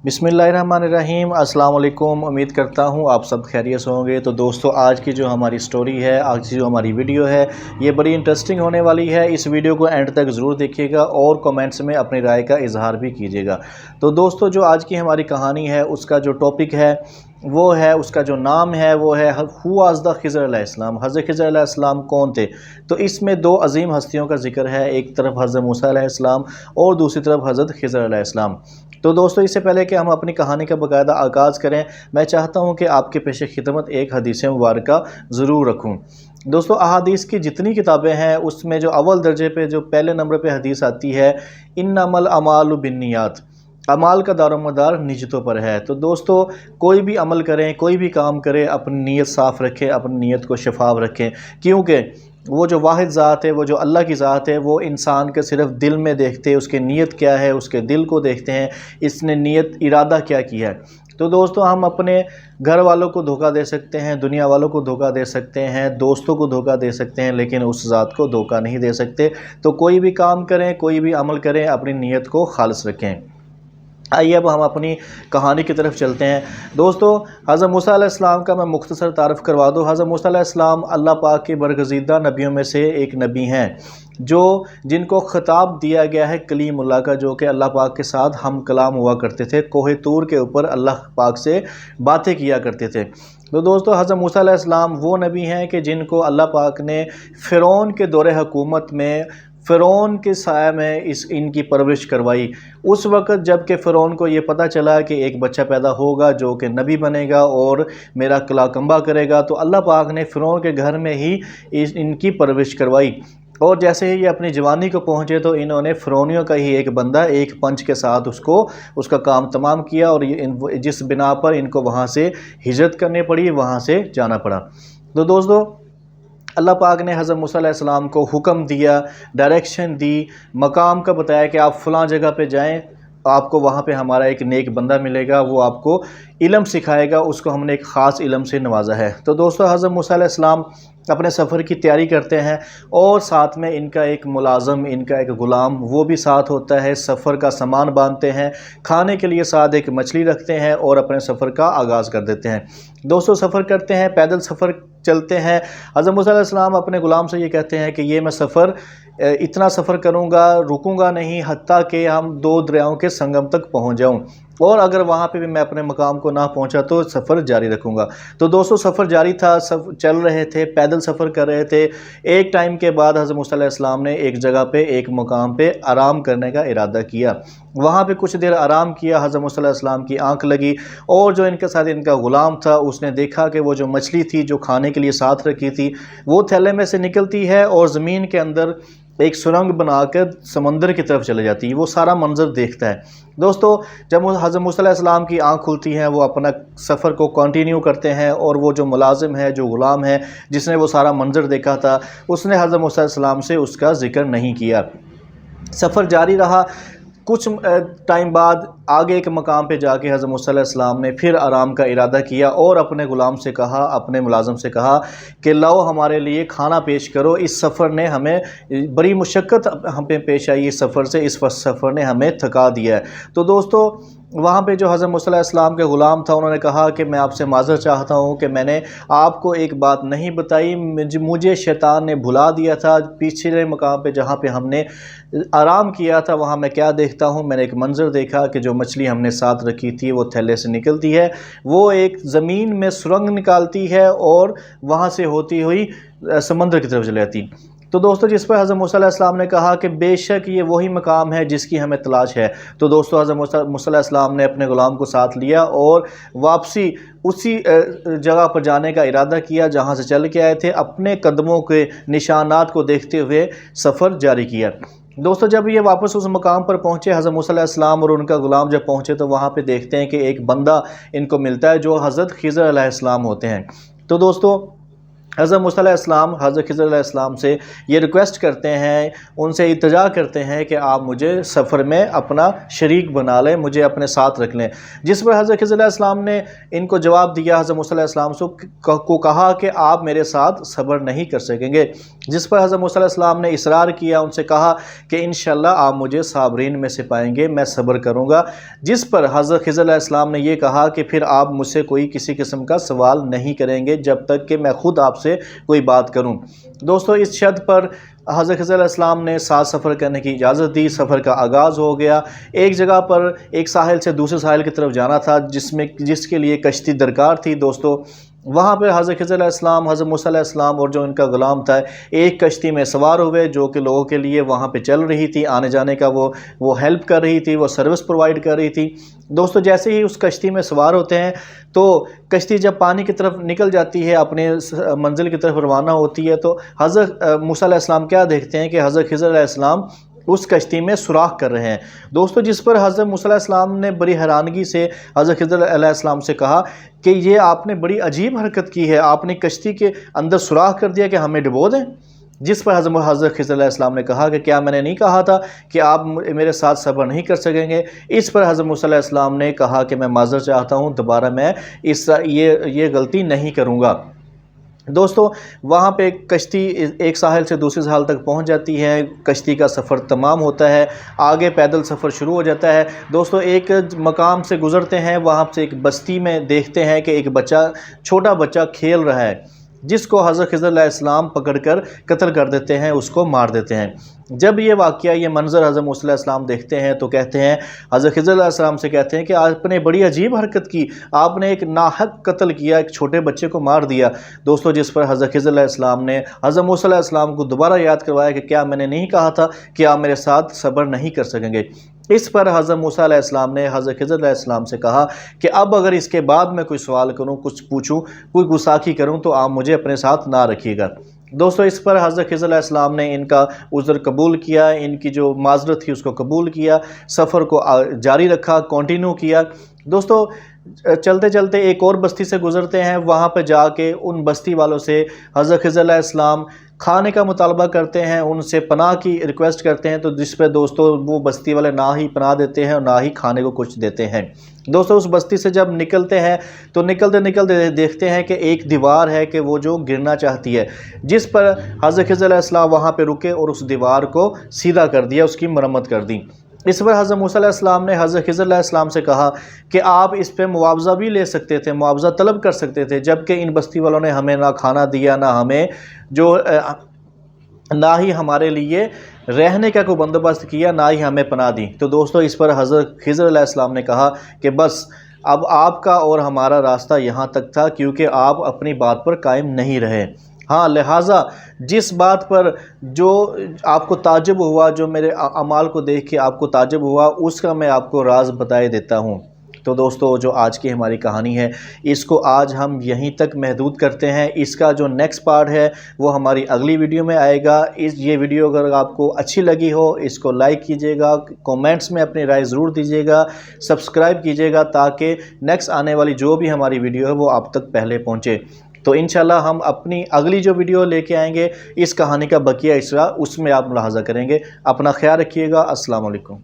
बिस्मिल्लाहिर्रहमानिर्रहीम। अस्सलाम वालेकुम। उम्मीद करता हूँ आप सब खैरियत से होंगे। तो दोस्तों, आज की जो हमारी स्टोरी है, आज की जो हमारी वीडियो है, ये बड़ी इंटरेस्टिंग होने वाली है। इस वीडियो को एंड तक ज़रूर देखिएगा और कमेंट्स में अपनी राय का इजहार भी कीजिएगा। तो दोस्तों, जो आज की हमारी कहानी है उसका जो टॉपिक है वो है, उसका जो नाम है वो है हु वाज़ द खिज़र अलैहिस्सलाम। हज़रत खिज़र अलैहिस्सलाम कौन थे? तो इसमें दो अजीम हस्तियों का जिक्र है, एक तरफ हज़रत मूसा अलैहिस्सलाम और दूसरी तरफ हज़रत खिज़र अलैहिस्सलाम। तो दोस्तों, इससे पहले कि हम अपनी कहानी का बाकायदा आगाज़ करें, मैं चाहता हूं कि आपके पेश खिदमत एक हदीस मुबारका ज़रूर रखूं। दोस्तों, अहादीस की जितनी किताबें हैं उसमें जो अव्वल दर्जे पे, जो पहले नंबर पे हदीस आती है, इन्नमल अमालु बिन्नियात, अमाल का दारोमदार नियतों पर है। तो दोस्तों, कोई भी अमल करें, कोई भी काम करें, अपनी नीयत साफ़ रखें, अपनी नीयत को शफाफ रखें, क्योंकि वो जो वाहिद ज़ात है, वो जो अल्लाह की ज़ात है, वो इंसान के सिर्फ दिल में देखते हैं, उसकी नीयत क्या है, उसके दिल को देखते हैं, इसने नीयत इरादा क्या किया है। तो दोस्तों, हम अपने घर वालों को धोखा दे सकते हैं, दुनिया वालों को धोखा दे सकते हैं, दोस्तों को धोखा दे सकते हैं, लेकिन उस ज़ात को धोखा नहीं दे सकते। तो कोई भी काम करें, कोई भी अमल करें, अपनी नीयत को खालिस रखें। आइए अब हम अपनी कहानी की तरफ चलते हैं। दोस्तों, हज़रत मूसा अलैहिस्सलाम का मैं मुख्तसर तारफ़ करवा दूँ। हज़रत मूसा अलैहिस्सलाम अल्लाह पाक के बरगज़ीदा नबियों में से एक नबी हैं, जिनको ख़िताब दिया गया है कलीमुल्लाह का, जो कि अल्लाह पाक के साथ हम कलाम हुआ करते थे। कोहे तूर के ऊपर अल्लाह पाक से बातें किया करते थे। तो दोस्तों, हज़रत मूसा अलैहिस्सलाम वो नबी हैं कि जिनको अल्लाह पाक ने फ़िरौन के दौरे हुकूमत में, फ़िरौन के साया में इनकी परवरिश करवाई। उस वक़्त जब कि फ़िरौन को ये पता चला कि एक बच्चा पैदा होगा जो कि नबी बनेगा और मेरा कला कंबा करेगा, तो अल्लाह पाक ने फ़िरौन के घर में ही इनकी परवरिश करवाई। और जैसे ही ये अपनी जवानी को पहुँचे तो इन्होंने फ़िरौनियों का ही एक बंदा एक पंच के साथ उसका काम तमाम किया, और जिस बिना पर इनको वहाँ से हिजरत करनी पड़ी, वहाँ से जाना पड़ा। तो दोस्तों, अल्लाह पाक ने हज़रत मूसा अलैहिस्सलाम को हुक्म दिया, डायरेक्शन दी, मकाम का बताया कि आप फ़लाँ जगह पे जाएं, आपको वहाँ पे हमारा एक नेक बंदा मिलेगा, वो आपको इल्म सिखाएगा, उसको हमने एक ख़ास इल्म से नवाजा है। तो दोस्तों, हज़रत मूसा अलैहिस्सलाम अपने सफ़र की तैयारी करते हैं और साथ में इनका एक मुलाज़म, इनका एक ग़ुलाम वो भी साथ होता है। सफ़र का सामान बांधते हैं, खाने के लिए साथ एक मछली रखते हैं और अपने सफ़र का आगाज़ कर देते हैं। दोस्तों, सफ़र करते हैं, पैदल सफ़र चलते हैं। हज़रत मूसा अलैहिस्सलाम अपने ग़ुलाम से ये कहते हैं कि ये मैं सफ़र इतना सफ़र करूँगा, रुकूँगा नहीं हत्ता कि हम दो दरियाओं के संगम तक पहुँच जाऊँ, और अगर वहाँ पे भी मैं अपने मकाम को ना पहुँचा तो सफ़र जारी रखूँगा। तो दोस्तों, सफ़र जारी था, सब चल रहे थे, पैदल सफ़र कर रहे थे। एक टाइम के बाद हज़रत मूसा अलैहिस्सलाम ने एक जगह पे, एक मकाम पे आराम करने का इरादा किया। वहाँ पे कुछ देर आराम किया। हज़रत मूसा अलैहिस्सलाम की आँख लगी और जो इनके साथ इनका ग़ुलाम था, उसने देखा कि वो जो मछली थी जो खाने के लिए साथ रखी थी, वो थैले में से निकलती है और ज़मीन के अंदर एक सुरंग बनाकर समंदर की तरफ चले जाती है। वो सारा मंजर देखता है। दोस्तों, जब हज़रत मूसा अलैहिस्सलाम की आँख खुलती है, वो अपना सफ़र को कंटिन्यू करते हैं, और वो जो मुलाजिम है, जो ग़ुलाम है, जिसने वो सारा मंजर देखा था, उसने हज़रत मूसा अलैहिस्सलाम से उसका ज़िक्र नहीं किया। सफ़र जारी रहा। कुछ टाइम बाद आगे एक मकाम पे जाके हज़रत मूसा अलैहिस्सलाम ने फिर आराम का इरादा किया और अपने ग़ुलाम से कहा, अपने मुलाज़िम से कहा कि लाओ हमारे लिए खाना पेश करो। इस सफ़र ने हमें बड़ी मुशक्क़त हम पे पेश आई, इस सफ़र ने हमें थका दिया है। तो दोस्तों, वहाँ पे जो हज़रत मूसा अलैहिस्सलाम के ग़ुलाम था, उन्होंने कहा कि मैं आपसे माज़रत चाहता हूँ कि मैंने आपको एक बात नहीं बताई, मुझे शैतान ने भुला दिया था। पिछले मकाम पे जहाँ पे हमने आराम किया था, वहाँ मैं क्या देखता हूँ, मैंने एक मंज़र देखा कि जो मछली हमने साथ रखी थी वो थैले से निकलती है, वो एक ज़मीन में सुरंग निकालती है और वहाँ से होती हुई समंदर की तरफ चली जाती। तो दोस्तों, जिस पर हज़रत मूसा अलैहिस्सलाम ने कहा कि बेशक ये वही मकाम है जिसकी हमें तलाश है। तो दोस्तों, हज़रत मूसा अलैहिस्सलाम ने अपने ग़ुलाम को साथ लिया और वापसी उसी जगह पर जाने का इरादा किया जहाँ से चल के आए थे। अपने कदमों के निशानात को देखते हुए सफ़र जारी किया। दोस्तों, जब ये वापस उस मकाम पर पहुँचे, हज़रत मूसा अलैहिस्सलाम और उनका ग़ुलाम जब पहुँचे, तो वहाँ पे देखते हैं कि एक बंदा इनको मिलता है जो हज़रत खिज़र अलैहिस्सलाम होते हैं। तो दोस्तों, حضرت موسیٰ علیہ السلام حضرت خضر علیہ السلام سے یہ ریکویسٹ کرتے ہیں، ان سے التجا کرتے ہیں کہ آپ مجھے سفر میں اپنا شریک بنا لیں، مجھے اپنے ساتھ رکھ لیں، جس پر حضرت خضر علیہ السلام نے ان کو جواب دیا، حضرت موسیٰ علیہ السلام کو کہا کہ آپ میرے ساتھ صبر نہیں کر سکیں گے، جس پر حضرت موسیٰ علیہ السلام نے اصرار کیا، ان سے کہا کہ انشاءاللہ آپ مجھے صابرین میں سے پائیں گے، میں صبر کروں گا، جس پر حضرت خضر علیہ السلام نے یہ کہا کہ پھر آپ مجھ سے کوئی کسی قسم کا سوال نہیں کریں گے جب تک کہ میں خود آپ سے کوئی بات کروں۔ دوستو اس شرط پر حضرت خضر علیہ السلام نے ساتھ سفر کرنے کی اجازت دی، سفر کا آغاز ہو گیا۔ ایک جگہ پر ایک ساحل سے دوسرے ساحل کی طرف جانا تھا جس کے لیے کشتی درکار تھی دوستو، وہاں پہ حضرت خضر علیہ السلام، حضرت موسیٰ علیہ السلام اور جو ان کا غلام تھا ایک کشتی میں سوار ہوئے جو کہ لوگوں کے لیے وہاں پہ چل رہی تھی، آنے جانے کا وہ ہیلپ کر رہی تھی، وہ سروس پرووائڈ کر رہی تھی۔ دوستو جیسے ہی اس کشتی میں سوار ہوتے ہیں تو کشتی جب پانی کی طرف نکل جاتی ہے، اپنے منزل کی طرف روانہ ہوتی ہے، تو حضرت موسیٰ علیہ السلام کیا دیکھتے ہیں کہ حضرت خضر علیہ السلام اس کشتی میں سوراخ کر رہے ہیں دوستو، جس پر حضرت موسیٰ علیہ السلام نے بڑی حیرانگی سے حضرت خضر علیہ السلام سے کہا کہ یہ آپ نے بڑی عجیب حرکت کی ہے، آپ نے کشتی کے اندر سوراخ کر دیا کہ ہمیں ڈبو دیں، جس پر حضرت خضر علیہ السلام نے کہا کہ کیا میں نے نہیں کہا تھا کہ آپ میرے ساتھ صبر نہیں کر سکیں گے؟ اس پر حضرت موسیٰ علیہ السلام نے کہا کہ میں معذرت چاہتا ہوں، دوبارہ میں یہ غلطی نہیں کروں گا۔ دوستو وہاں پہ کشتی ایک ساحل سے دوسرے ساحل تک پہنچ جاتی ہے، کشتی کا سفر تمام ہوتا ہے، آگے پیدل سفر شروع ہو جاتا ہے۔ دوستو ایک مقام سے گزرتے ہیں، وہاں سے ایک بستی میں دیکھتے ہیں کہ ایک چھوٹا بچہ کھیل رہا ہے، جس کو حضرت خضر علیہ السلام پکڑ کر قتل کر دیتے ہیں، اس کو مار دیتے ہیں۔ جب یہ واقعہ، یہ منظر حضرت موسیٰ علیہ السلام دیکھتے ہیں تو کہتے ہیں، حضرت خضر علیہ السلام سے کہتے ہیں کہ آپ نے بڑی عجیب حرکت کی، آپ نے ایک ناحق قتل کیا، ایک چھوٹے بچے کو مار دیا دوستو، جس پر حضرت خضر علیہ السلام نے حضرت موسیٰ علیہ السلام کو دوبارہ یاد کروایا کہ کیا میں نے نہیں کہا تھا کہ آپ میرے ساتھ صبر نہیں کر سکیں گے؟ اس پر حضرت موسیٰ علیہ السلام نے حضرت خضر علیہ السلام سے کہا کہ اب اگر اس کے بعد میں کوئی سوال کروں، کچھ پوچھوں، کوئی گستاخی کروں تو آپ مجھے اپنے ساتھ نہ رکھیے گا۔ دوستو اس پر حضرت خضر علیہ السلام نے ان کا عذر قبول کیا، ان کی جو معذرت تھی اس کو قبول کیا، سفر کو جاری رکھا، کنٹینیو کیا۔ دوستو چلتے چلتے ایک اور بستی سے گزرتے ہیں، وہاں پہ جا کے ان بستی والوں سے حضرت خضر علیہ السلام کھانے کا مطالبہ کرتے ہیں، ان سے پناہ کی ریکویسٹ کرتے ہیں، تو جس پہ دوستو وہ بستی والے نہ ہی پناہ دیتے ہیں اور نہ ہی کھانے کو کچھ دیتے ہیں۔ دوستو اس بستی سے جب نکلتے ہیں تو نکلتے دیکھتے ہیں کہ ایک دیوار ہے کہ وہ جو گرنا چاہتی ہے، جس پر حضرت خضر علیہ السلام وہاں پہ رکے اور اس دیوار کو سیدھا کر دیا، اس کی مرمت کر دی۔ اس پر حضرت موسیٰ علیہ السلام نے حضرت خضر علیہ السلام سے کہا کہ آپ اس پہ معاوضہ بھی لے سکتے تھے، معاوضہ طلب کر سکتے تھے، جبکہ ان بستی والوں نے ہمیں نہ کھانا دیا، نہ ہی ہمارے لیے رہنے کا کوئی بندوبست کیا، نہ ہی ہمیں پناہ دی۔ تو دوستو اس پر حضرت خضر علیہ السلام نے کہا کہ بس اب آپ کا اور ہمارا راستہ یہاں تک تھا، کیونکہ آپ اپنی بات پر قائم نہیں رہے۔ ہاں لہٰذا جس بات پر جو آپ کو تعجب ہوا، جو میرے اعمال کو دیکھ کے آپ کو تعجب ہوا، اس کا میں آپ کو راز بتائے دیتا ہوں۔ تو دوستو جو آج کی ہماری کہانی ہے اس کو آج ہم یہیں تک محدود کرتے ہیں، اس کا جو نیکسٹ پارٹ ہے وہ ہماری اگلی ویڈیو میں آئے گا۔ یہ ویڈیو اگر آپ کو اچھی لگی ہو اس کو لائک کیجئے گا، کومنٹس میں اپنی رائے ضرور دیجئے گا، سبسکرائب کیجئے گا تاکہ نیکسٹ آنے والی جو بھی ہماری ویڈیو ہے وہ آپ تک پہلے پہنچے۔ تو انشاءاللہ ہم اپنی اگلی جو ویڈیو لے کے آئیں گے اس کہانی کا بقیہ حصہ، اس میں آپ ملاحظہ کریں گے۔ اپنا خیال رکھیے گا۔ السلام علیکم۔